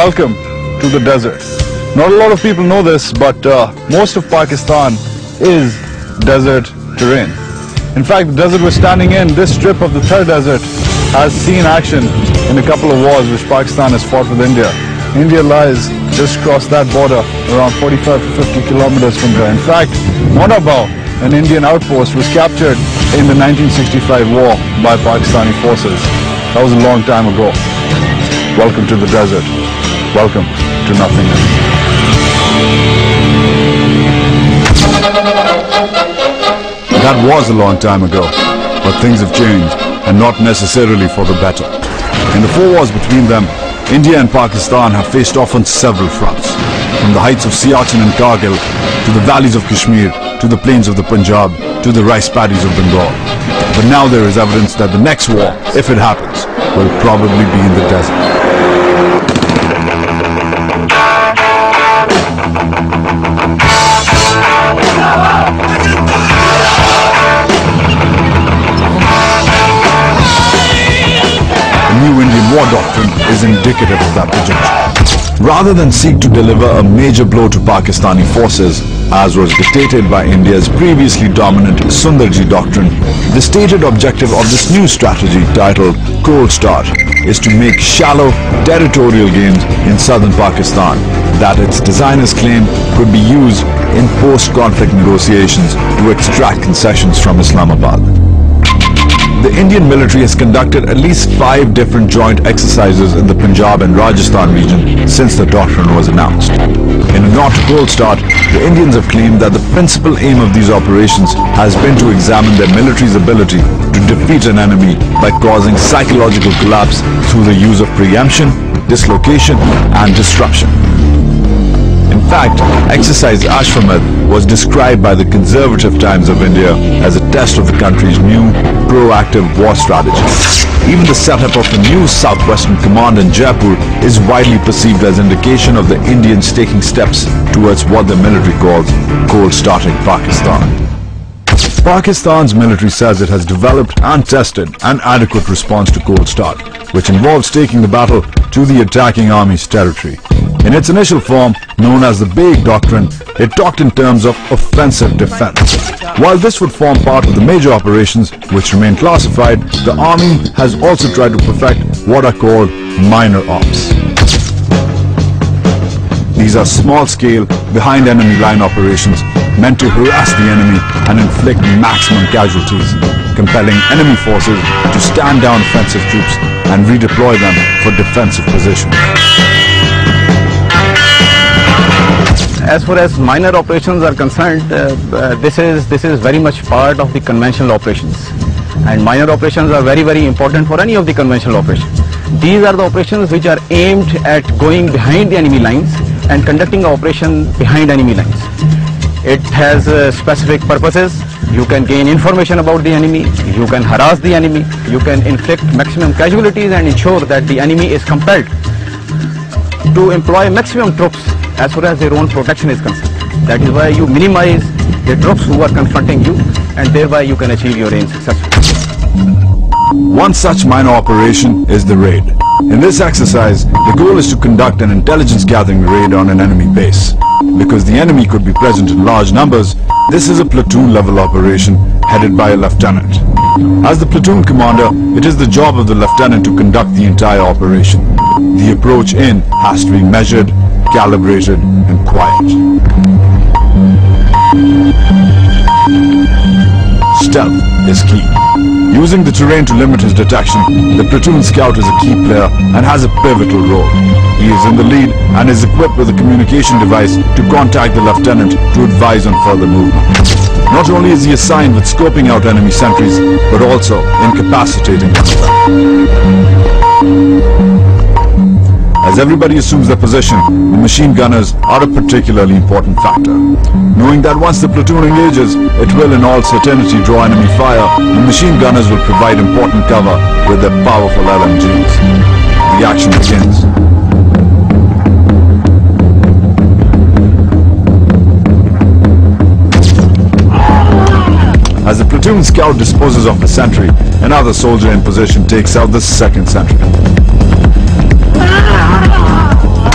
Welcome to the desert. Not a lot of people know this, but most of Pakistan is desert terrain. In fact, the desert we're standing in, this strip of the third desert, has seen action in a couple of wars which Pakistan has fought with India. India lies just across that border, around 45 to 50 kilometers from there. In fact, Monabao, an Indian outpost, was captured in the 1965 war by Pakistani forces. That was a long time ago. Welcome to the desert. Welcome to nothingness. That was a long time ago, but things have changed, and not necessarily for the better. In the 4 wars between them, India and Pakistan have faced off on several fronts, from the heights of Siachen and Kargil, to the valleys of Kashmir, to the plains of the Punjab, to the rice paddies of Bengal. But now there is evidence that the next war, if it happens, will probably be in the desert. The new Indian war doctrine is indicative of that projection. Rather than seek to deliver a major blow to Pakistani forces, as was dictated by India's previously dominant Sundarji doctrine, the stated objective of this new strategy, titled Cold Start, is to make shallow territorial gains in southern Pakistan that its designers claim could be used in post-conflict negotiations to extract concessions from Islamabad. The Indian military has conducted at least 5 different joint exercises in the Punjab and Rajasthan region since the doctrine was announced. In a nod to Cold Start, the Indians have claimed that the principal aim of these operations has been to examine their military's ability to defeat an enemy by causing psychological collapse through the use of preemption, dislocation and disruption. In fact, Exercise Ashwamedh was described by the Conservative Times of India as a test of the country's new proactive war strategy. Even the setup of the new Southwestern Command in Jaipur is widely perceived as indication of the Indians taking steps towards what the military calls cold starting Pakistan. Pakistan's military says it has developed and tested an adequate response to Cold Start, which involves taking the battle to the attacking army's territory. In its initial form, known as the Baig Doctrine, it talked in terms of offensive defense. While this would form part of the major operations, which remain classified, the army has also tried to perfect what are called minor ops. These are small-scale, behind-enemy line operations meant to harass the enemy and inflict maximum casualties, compelling enemy forces to stand down offensive troops and redeploy them for defensive positions. As far as minor operations are concerned, this is very much part of the conventional operations, and minor operations are very important for any of the conventional operations. These are the operations which are aimed at going behind the enemy lines and conducting an operation behind enemy lines. It has specific purposes. You can gain information about the enemy, you can harass the enemy, you can inflict maximum casualties and ensure that the enemy is compelled to employ maximum troops as far as their own protection is concerned. That is why you minimize the troops who are confronting you, and thereby you can achieve your aim successfully. One such minor operation is the raid. In this exercise, the goal is to conduct an intelligence gathering raid on an enemy base. Because the enemy could be present in large numbers, this is a platoon level operation headed by a lieutenant. As the platoon commander, it is the job of the lieutenant to conduct the entire operation. The approach in has to be measured, calibrated and quiet. Stealth is key. Using the terrain to limit his detection, the platoon scout is a key player and has a pivotal role. He is in the lead and is equipped with a communication device to contact the lieutenant to advise on further movement. Not only is he assigned with scoping out enemy sentries, but also incapacitating them. As everybody assumes their position, the machine gunners are a particularly important factor. Knowing that once the platoon engages, it will in all certainty draw enemy fire, the machine gunners will provide important cover with their powerful LMGs. The action begins. As the platoon scout disposes of the sentry, another soldier in position takes out the second sentry.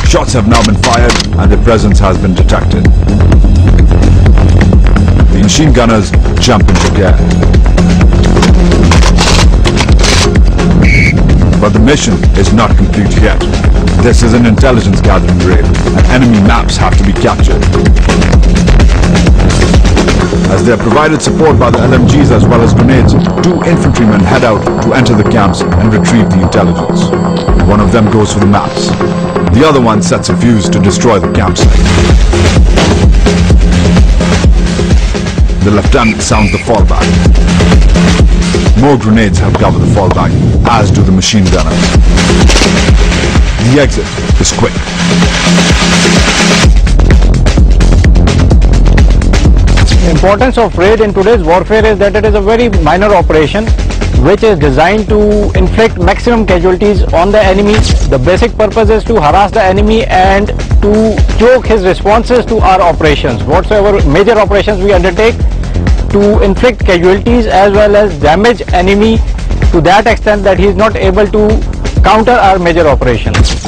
Shots have now been fired and their presence has been detected. The machine gunners jump into gear. But the mission is not complete yet. This is an intelligence gathering raid and enemy maps have to be captured. As they are provided support by the LMGs as well as grenades, 2 infantrymen head out to enter the camps and retrieve the intelligence. One of them goes for the maps. The other one sets a fuse to destroy the campsite. The lieutenant sounds the fallback. More grenades help cover the fallback, as do the machine gunners. The exit is quick. The importance of raid in today's warfare is that it is a very minor operation which is designed to inflict maximum casualties on the enemy. The basic purpose is to harass the enemy and to choke his responses to our operations. Whatsoever major operations we undertake, to inflict casualties as well as damage enemy to that extent that he is not able to counter our major operations.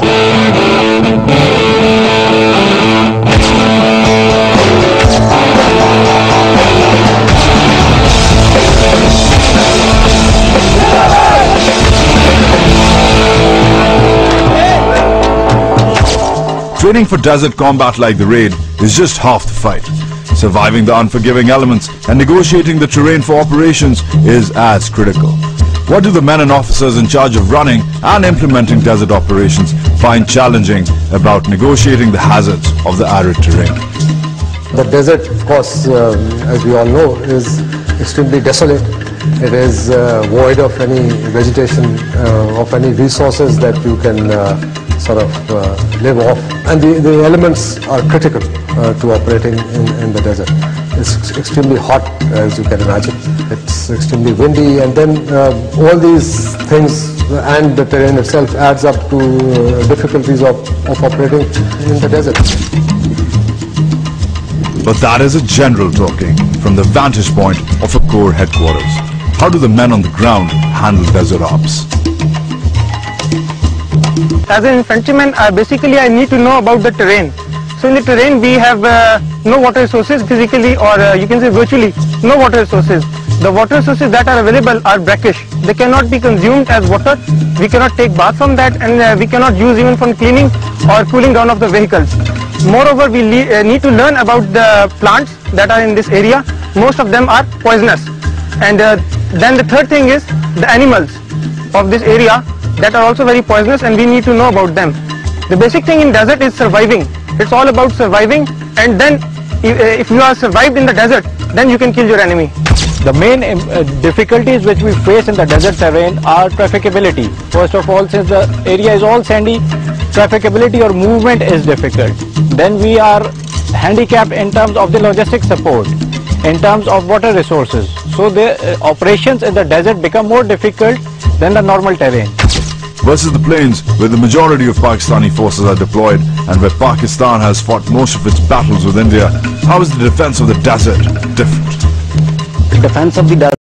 Training for desert combat like the raid is just half the fight. Surviving the unforgiving elements and negotiating the terrain for operations is as critical. What do the men and officers in charge of running and implementing desert operations find challenging about negotiating the hazards of the arid terrain? The desert, of course, as we all know, is extremely desolate. It is void of any vegetation, of any resources that you can live off. And the elements are critical to operating in the desert. It's extremely hot, as you can imagine. It's extremely windy, and then all these things and the terrain itself adds up to difficulties of operating in the desert. But that is a general talking from the vantage point of a Corps headquarters. How do the men on the ground handle desert ops? As an infantryman, basically I need to know about the terrain. So in the terrain we have no water resources physically, or you can say virtually no water resources. The water resources that are available are brackish. They cannot be consumed as water. We cannot take bath from that, and we cannot use even for cleaning or cooling down of the vehicles. Moreover, we need to learn about the plants that are in this area. Most of them are poisonous. And then the third thing is the animals of this area that are also very poisonous, and we need to know about them. The basic thing in desert is surviving. It's all about surviving, and then if you are survived in the desert, then you can kill your enemy. The main difficulties which we face in the desert terrain are trafficability. First of all, since the area is all sandy, trafficability or movement is difficult. Then we are handicapped in terms of the logistic support, in terms of water resources. So the operations in the desert become more difficult than the normal terrain. Versus the plains, where the majority of Pakistani forces are deployed and where Pakistan has fought most of its battles with India, how is the defense of the desert different? The defense of the desert